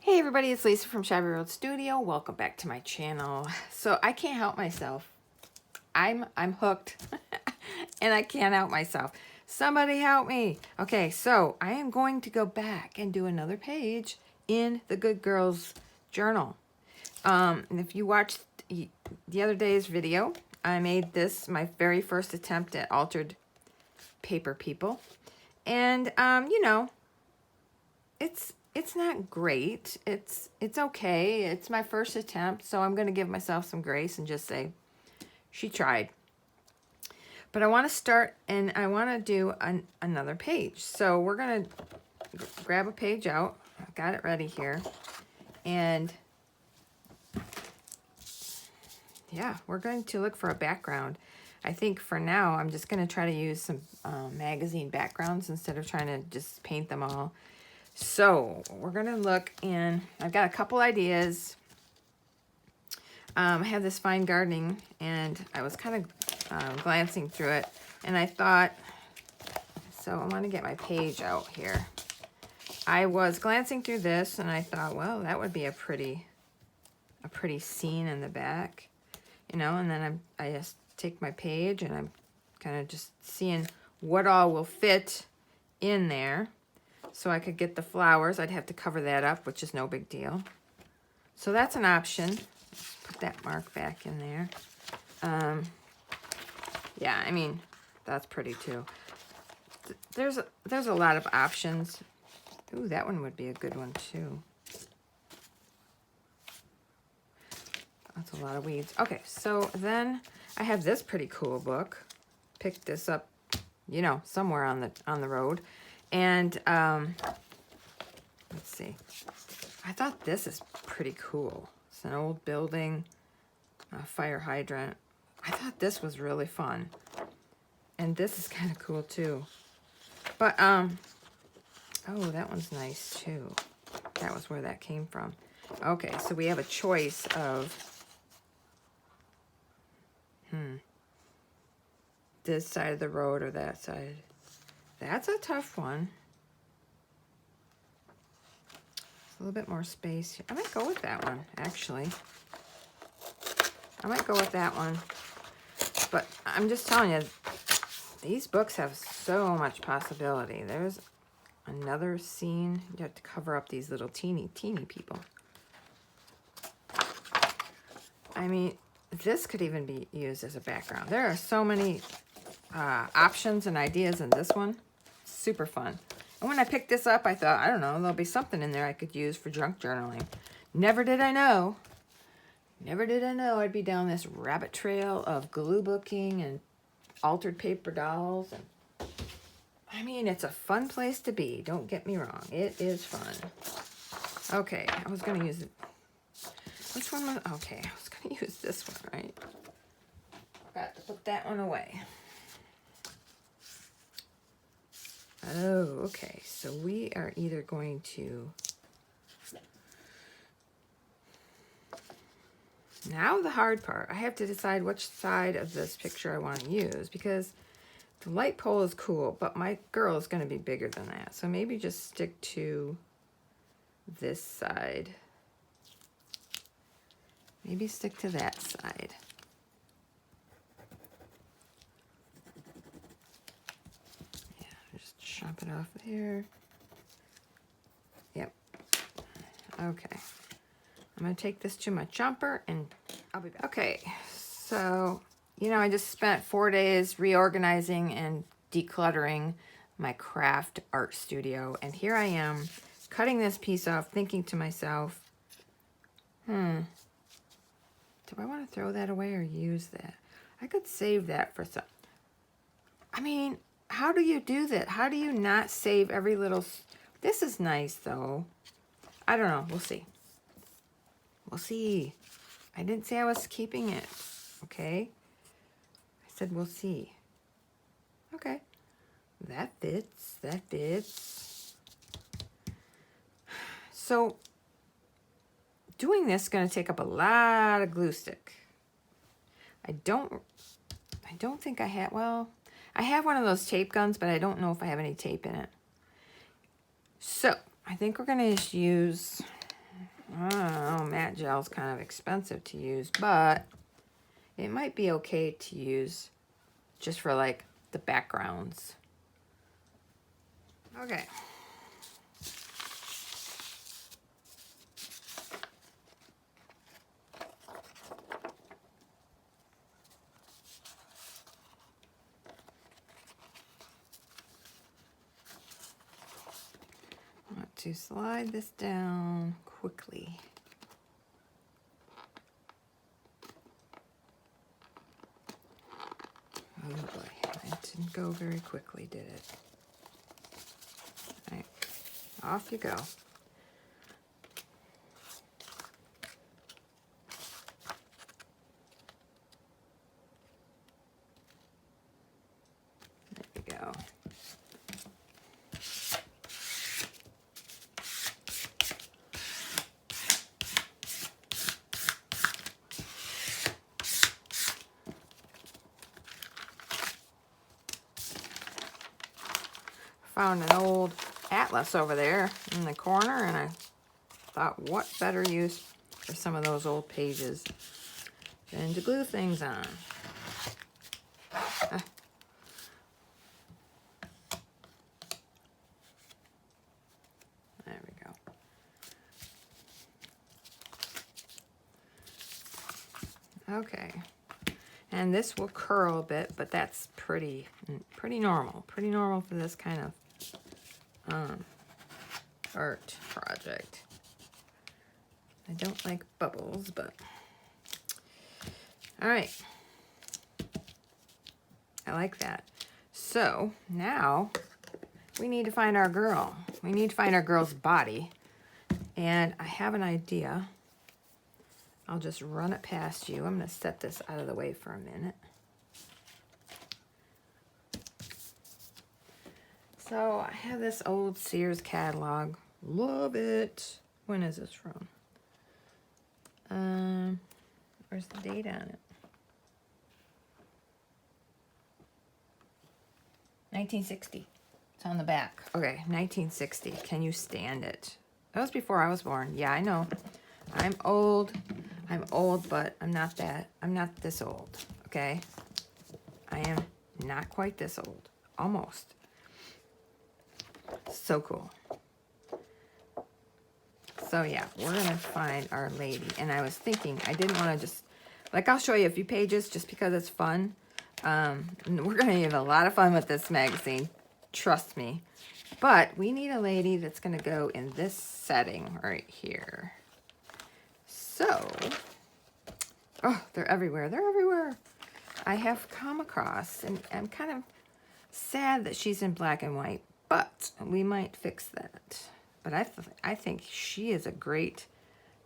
Hey everybody, it's Lisa from Shabby Road Studio. Welcome back to my channel. So I can't help myself. I'm hooked and I can't help myself. Somebody help me. Okay, so I am going to go back and do another page in the Good Girls journal. And if you watched the other day's video, I made this my very first attempt at altered paper people. And you know, it's not great. It's okay. It's my first attempt, so I'm going to give myself some grace and just say she tried. But I want to start and I want to do another page. So we're going to grab a page out. I've got it ready here. And yeah, we're going to look for a background. I think for now, I'm just going to try to use some magazine backgrounds instead of trying to just paint them all. So we're going to look in, I've got a couple ideas. I have this fine gardening and I was kind of glancing through it and I thought, so I want to get my page out here. I was glancing through this and I thought, well, that would be a pretty scene in the back, you know, and then I just take my page and I'm kind of just seeing what all will fit in there. So I could get the flowers. I'd have to cover that up, which is no big deal. So that's an option. Let's put that mark back in there. Yeah, I mean, that's pretty too. There's a lot of options. Ooh, that one would be a good one too. That's a lot of weeds. Okay, so then I have this pretty cool book. Picked this up, you know, somewhere on the road. And let's see. I thought this is pretty cool. It's an old building, a fire hydrant. I thought this was really fun. And this is kind of cool too. But oh, that one's nice too. That was where that came from. Okay, so we have a choice of this side of the road or that side. That's a tough one. A little bit more space here. I might go with that one, actually. I might go with that one. But I'm just telling you, these books have so much possibility. There's another scene. You have to cover up these little teeny people. I mean, this could even be used as a background. There are so many options and ideas in this one. Super fun. And when I picked this up, I thought, I don't know, there'll be something in there I could use for junk journaling. Never did I know. Never did I know I'd be down this rabbit trail of glue booking and altered paper dolls. And I mean, it's a fun place to be. Don't get me wrong. It is fun. Okay, I was going to use it. Which one was, okay, I was going to use this one, right? Got to put that one away. Oh, okay. So we are either going to... Now the hard part. I have to decide which side of this picture I want to use because the light pole is cool, but my girl is going to be bigger than that. So maybe just stick to this side. Maybe stick to that side. Chop it off there. Yep. Okay. I'm going to take this to my chomper and I'll be back. Okay. So, you know, I just spent 4 days reorganizing and decluttering my craft art studio. And here I am cutting this piece off, thinking to myself, do I want to throw that away or use that? I could save that for some. I mean, how do you do that? How do you not save every little... This is nice, though. I don't know. We'll see. We'll see. I didn't say I was keeping it, okay? I said we'll see. Okay. That fits. That fits. So, doing this is going to take up a lot of glue stick. I don't think I have... Well... I have one of those tape guns, but I don't know if I have any tape in it. So, I think we're going to just use I don't know, matte gel's kind of expensive to use, but it might be okay to use just for like the backgrounds. Okay. I want to slide this down quickly. Oh boy, it didn't go very quickly, did it? All right, off you go. There we go. Found an old atlas over there in the corner, and I thought, what better use for some of those old pages than to glue things on. There we go. Okay, and this will curl a bit, but that's pretty normal. Pretty normal for this kind of art project. I don't like bubbles, but all right. I like that. So now we need to find our girl. We need to find our girl's body. And I have an idea. I'll just run it past you. I'm going to set this out of the way for a minute. So I have this old Sears catalog. Love it. When is this from? Where's the date on it? 1960. It's on the back. Okay, 1960. Can you stand it? That was before I was born. Yeah, I know. I'm old. I'm old, but I'm not that. I'm not this old. Okay? I am not quite this old. Almost. So cool. So yeah, we're going to find our lady. And I was thinking, I didn't want to just, like, I'll show you a few pages just because it's fun. We're going to have a lot of fun with this magazine. Trust me. But we need a lady that's going to go in this setting right here. So, oh, they're everywhere. They're everywhere. I have come across, and I'm kind of sad that she's in black and white, but we might fix that. But I think she is a great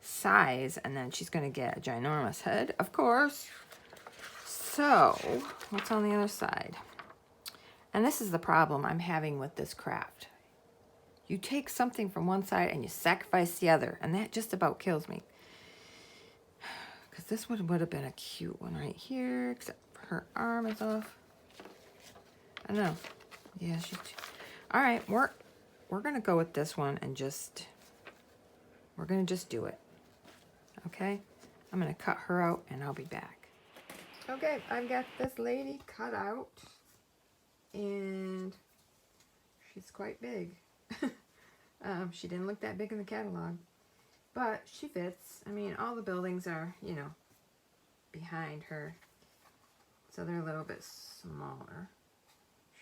size, and then she's going to get a ginormous head, of course. So, what's on the other side? And this is the problem I'm having with this craft. You take something from one side and you sacrifice the other, and that just about kills me. Because this would have been a cute one right here, except her arm is off. I don't know. Yeah, she's... All right, we're going to go with this one and just... We're going to just do it. Okay? I'm going to cut her out, and I'll be back. Okay, I've got this lady cut out. And she's quite big. She didn't look that big in the catalog, but she fits. I mean, all the buildings are, you know, behind her, so they're a little bit smaller.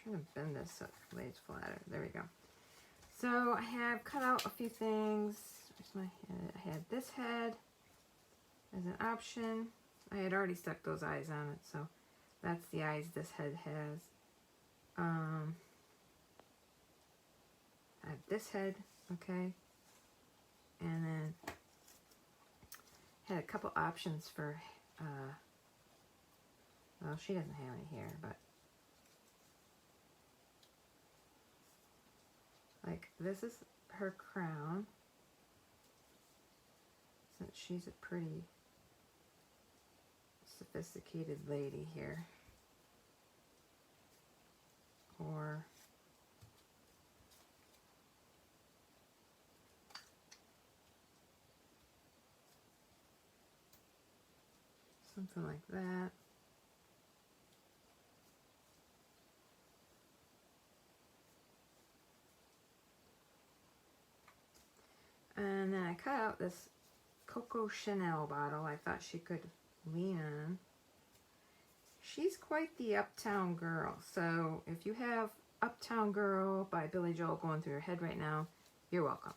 Should have been this way it's flatter. There we go. So I have cut out a few things. Where's my head? I had this head as an option. I had already stuck those eyes on it, so that's the eyes this head has. I have this head, okay, and then had a couple options for, well, she doesn't have any hair, but, like, this is her crown, since she's a pretty sophisticated lady here. Or Something like that. And then I cut out this Coco Chanel bottle I thought she could lean on. She's quite the uptown girl. So if you have Uptown Girl by Billy Joel going through your head right now, you're welcome.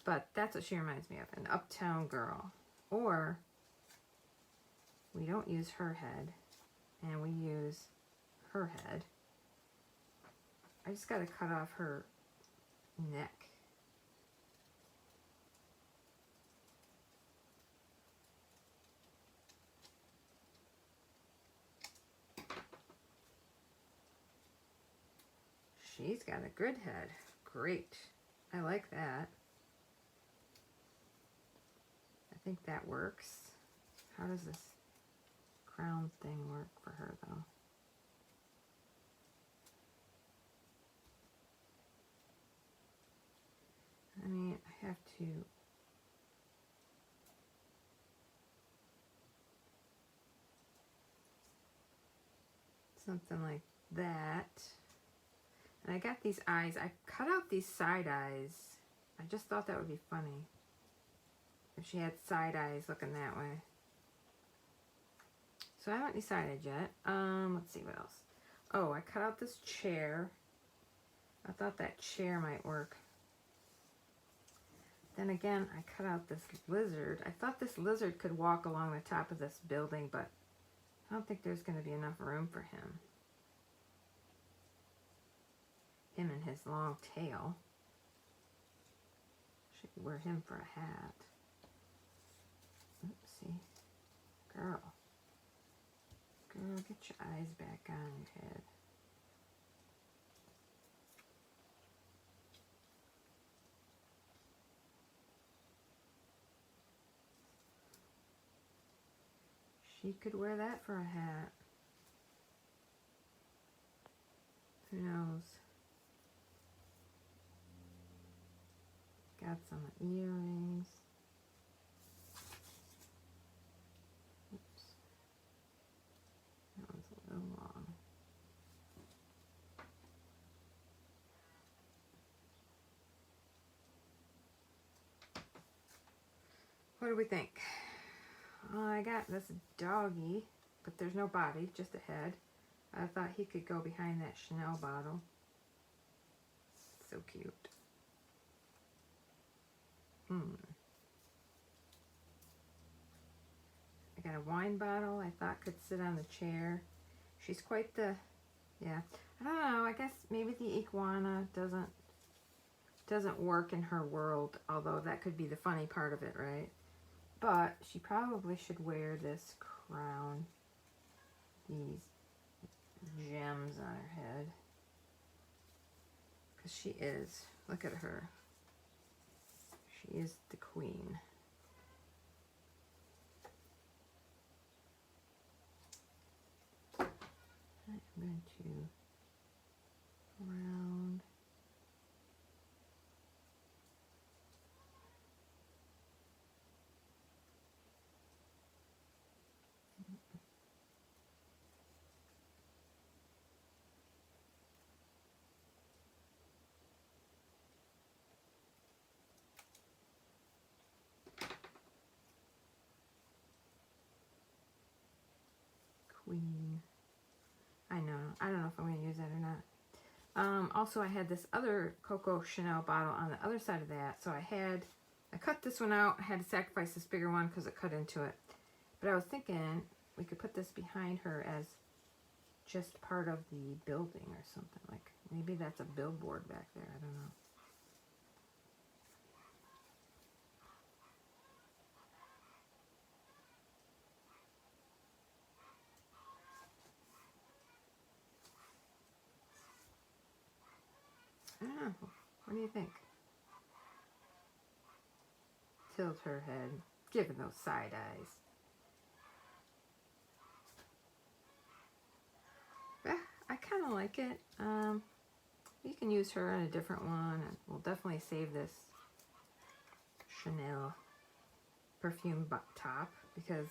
But that's what she reminds me of, an uptown girl. Or we don't use her head and we use her head. I just got to cut off her neck. She's got a good head. Great. I like that. I think that works. How does this crown thing work for her though? I mean, I have to something like that. And I got these eyes. I cut out these side eyes. I just thought that would be funny if she had side eyes looking that way. So I haven't decided yet. Let's see what else. Oh, I cut out this chair. I thought that chair might work. Then again, I cut out this lizard. I thought this lizard could walk along the top of this building, but I don't think there's going to be enough room for him. Him and his long tail. Should wear him for a hat. Oopsie. Girl. Girl, get your eyes back on your head. She could wear that for a hat. Who knows? Got some earrings. Oops. That one's a little long. What do we think? I got this doggy, but there's no body, just a head. I thought he could go behind that Chanel bottle. So cute. I got a wine bottle I thought could sit on the chair. She's quite the, yeah. I don't know, I guess maybe the iguana doesn't work in her world, although that could be the funny part of it, right? But she probably should wear this crown, these gems on her head, because she is, look at her, she is the queen. I'm going to round. Queen. I know. I don't know if I'm going to use that or not. Also, I had this other Coco Chanel bottle on the other side of that. So I cut this one out. I had to sacrifice this bigger one because it cut into it. But I was thinking we could put this behind her as just part of the building or something. Like maybe that's a billboard back there. I don't know. I don't know. What do you think? Tilt her head. Give her those side eyes. Yeah, I kind of like it. You can use her on a different one. And we'll definitely save this Chanel perfume top because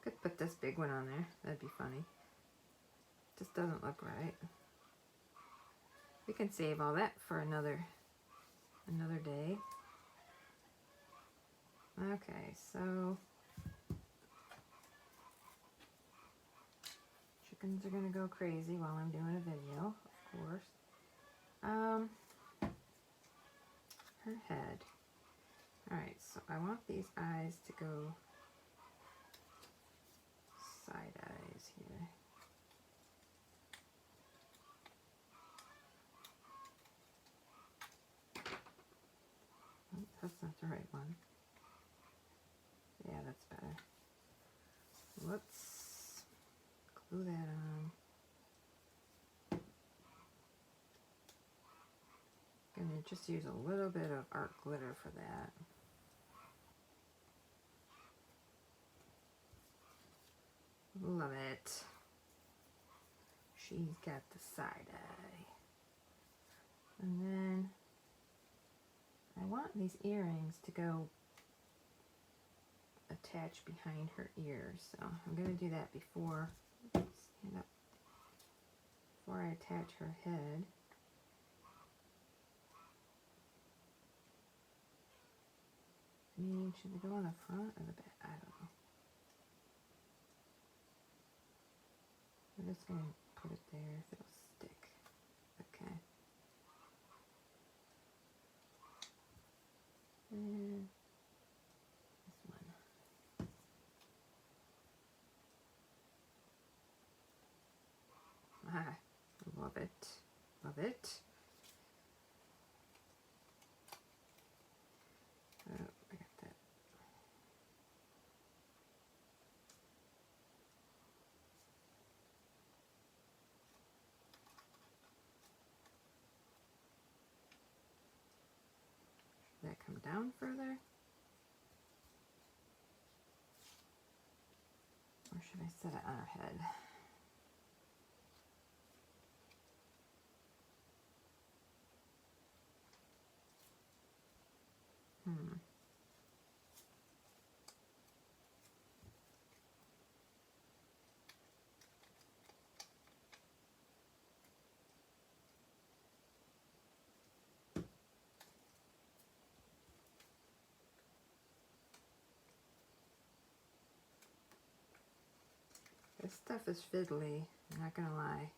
Could put this big one on there. That'd be funny. Just doesn't look right. We can save all that for another day. Okay, so chickens are gonna go crazy while I'm doing a video, of course. Her head. Alright, so I want these eyes to go side eyes here. Oh, that's not the right one. Yeah, that's better. Let's glue that on. Gonna just use a little bit of art glitter for that. Love it. She's got the side eye. And then I want these earrings to go attach behind her ears. So I'm going to do that before, stand up, before I attach her head. I mean, should they go on the front or the back? I don't know. I'm just going to put it there if it'll stick. Okay. And this one. Ah, love it. Love it. Oh, I got that. Should that come down further? Or should I set it on her head? This stuff is fiddly, I'm not gonna lie.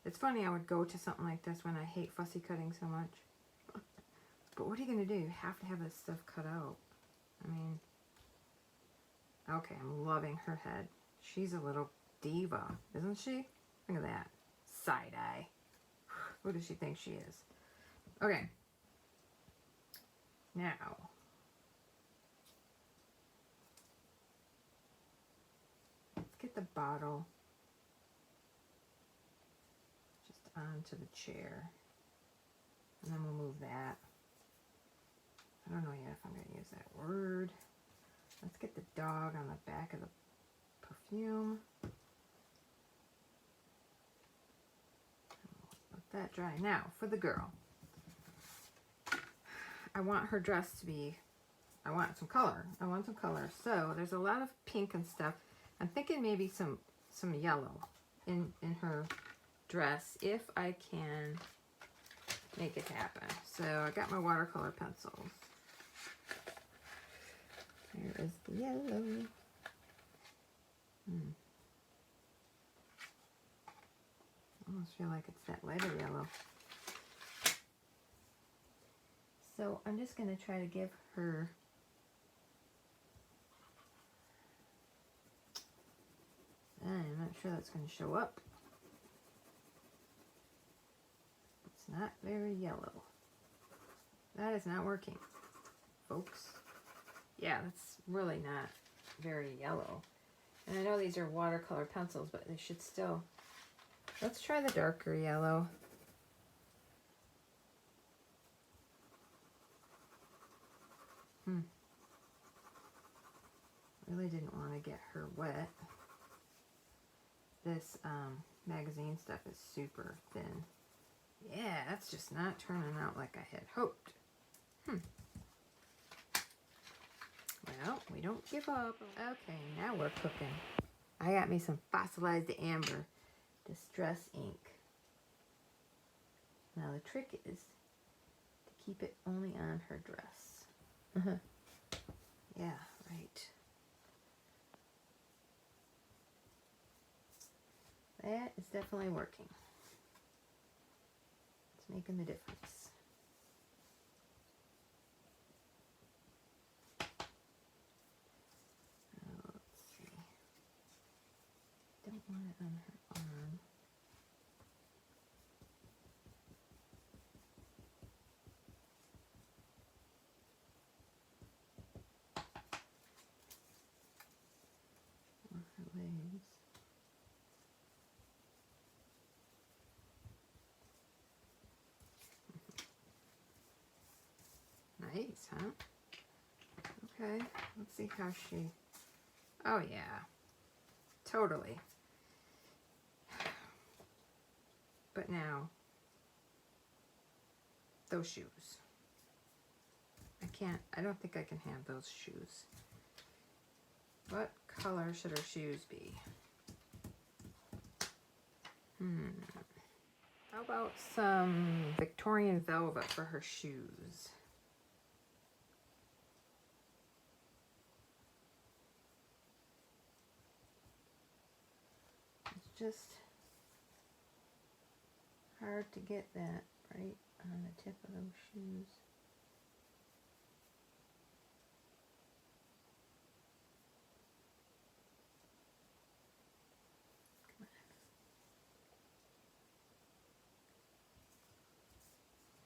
It's funny I would go to something like this when I hate fussy cutting so much. But what are you gonna do? You have to have this stuff cut out. I mean, okay, I'm loving her head. She's a little diva, isn't she? Look at that. Side eye. Who does she think she is? Okay. Now, let's get the bottle just onto the chair. And then we'll move that. I don't know yet if I'm going to use that word. Let's get the dog on the back of the perfume. Let that dry. Now, for the girl. I want her dress to be, I want some color. I want some color. So, there's a lot of pink and stuff. I'm thinking maybe some yellow in her dress if I can make it happen. So, I got my watercolor pencils. Here is the yellow. I almost feel like it's that lighter yellow. So I'm just going to try to give her I'm not sure that's going to show up. It's not very yellow. That is not working, folks. Yeah, that's really not very yellow. And I know these are watercolor pencils, but they should still... Let's try the darker yellow. Really didn't want to get her wet. This magazine stuff is super thin. Yeah, that's just not turning out like I had hoped. Well, No, we don't give up. Okay, now we're cooking. I got me some fossilized amber distress ink. Now the trick is to keep it only on her dress. Yeah, right. That is definitely working. It's making the difference. Let's see. Don't want it on her arm. Or her legs. Nice, huh? Okay, let's see how she... Oh yeah, totally. But now, those shoes. I don't think I can have those shoes. What color should her shoes be? How about some Victorian velvet for her shoes? It's just hard to get that right on the tip of those shoes.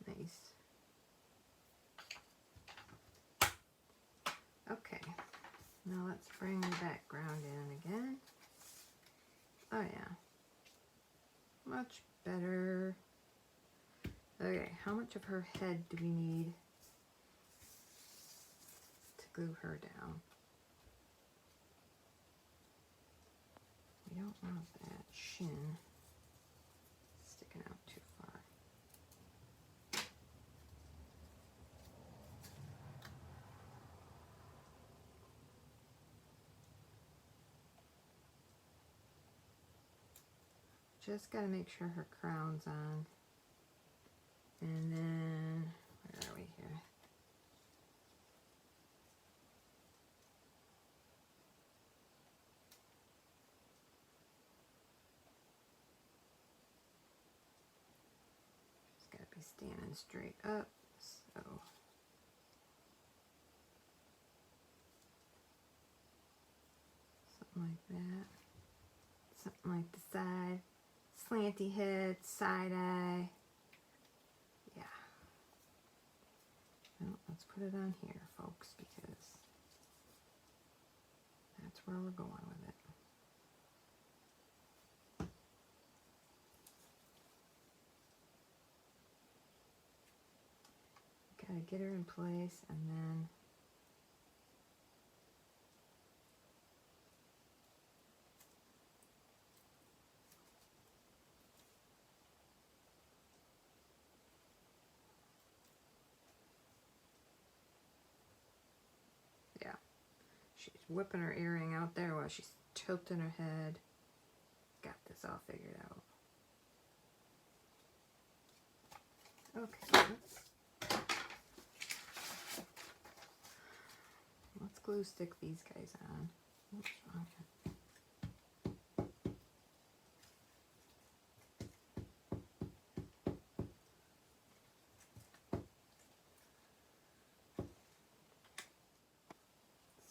Nice. Okay, now let's bring the background in again. Oh yeah, much better. Okay, how much of her head do we need to glue her down? We don't want that shin sticking out too far. Just got to make sure her crown's on. And then, where are we here? She's got to be standing straight up, so. Something like that. Something like the side. Slanty head, side eye. Yeah. Well, let's put it on here, folks, because that's where we're going with it. Gotta get her in place, and then yeah, she's whipping her earring out there while she's tilting her head. Got this all figured out. Okay, let's glue stick these guys on. Oops, wrong hand.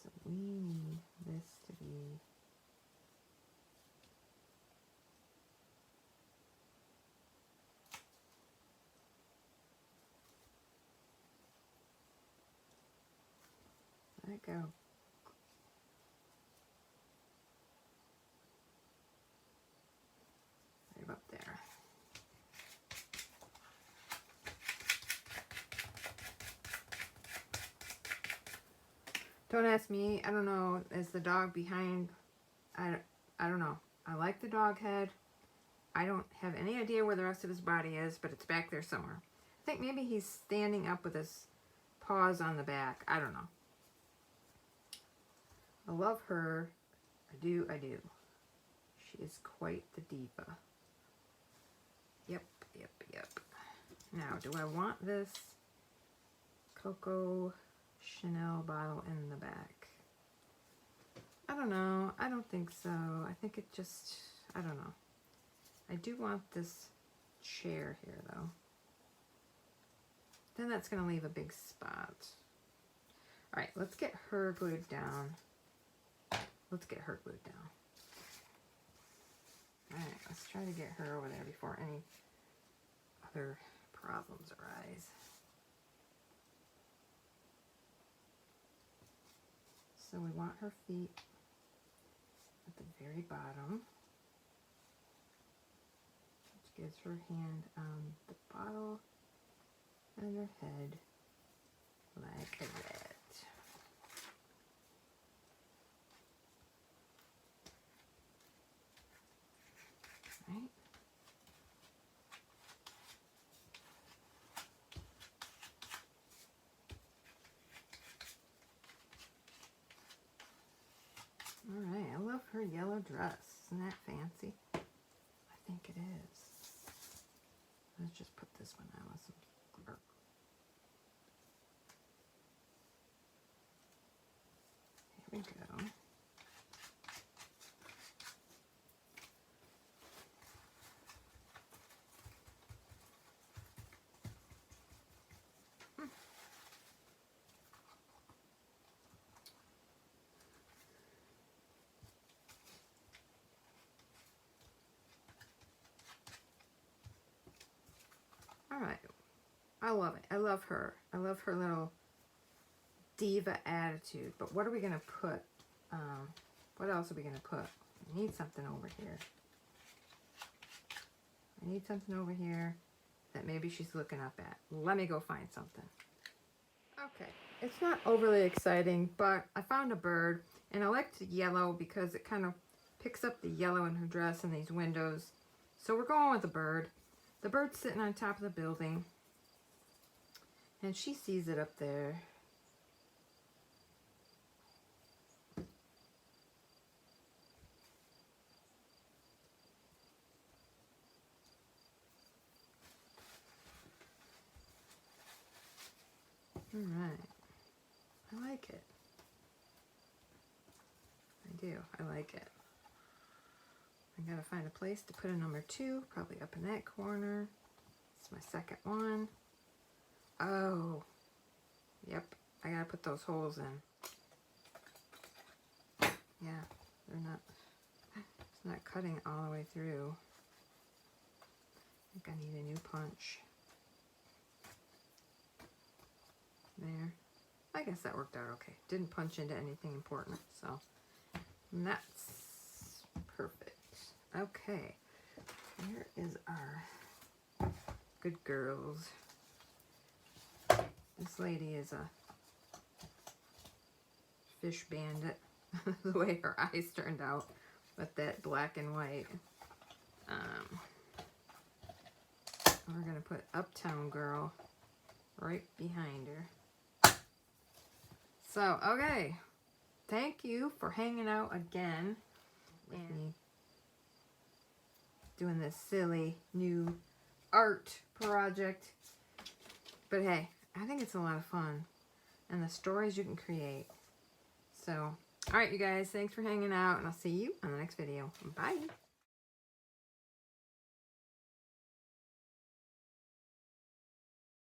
So we need this to be let it go. Right up there. Don't ask me. I don't know. Is the dog behind? I don't know. I like the dog head. I don't have any idea where the rest of his body is, but it's back there somewhere. I think maybe he's standing up with his paws on the back. I don't know. I love her. I do, I do. She is quite the diva. Yep, yep, yep. Now, do I want this Coco Chanel bottle in the back? I don't know. I don't think so. I think it just, I don't know. I do want this chair here, though. Then that's going to leave a big spot. All right, let's get her glued down. Let's get her glued down. All right, let's try to get her over there before any other problems arise. So we want her feet at the very bottom, which gives her hand on the bottle and her head like that. Right? All right, I love her yellow dress. Isn't that fancy? I think it is. Let's just put this one on with some glitter. Here we go. All right, I love it. I love her. I love her little diva attitude. But what are we gonna put? What else are we gonna put? I need something over here. I need something over here that maybe she's looking up at. Let me go find something. Okay, it's not overly exciting, but I found a bird, and I liked the yellow because it kind of picks up the yellow in her dress and these windows. So we're going with the bird. The bird's sitting on top of the building, and she sees it up there. All right, I like it. I do, I like it. I gotta find a place to put a number 2, probably up in that corner. It's my second one. Oh, yep, I gotta put those holes in. Yeah, they're not, it's not cutting all the way through. I think I need a new punch. There. I guess that worked out okay. Didn't punch into anything important, so that's perfect. Okay, here is our good girls. This lady is a fish bandit, the way her eyes turned out with that black and white. We're gonna put Uptown Girl right behind her. So, okay, thank you for hanging out again with me, doing this silly new art project. But hey, I think it's a lot of fun, and the stories you can create. So, all right, you guys, thanks for hanging out, and I'll see you on the next video. Bye.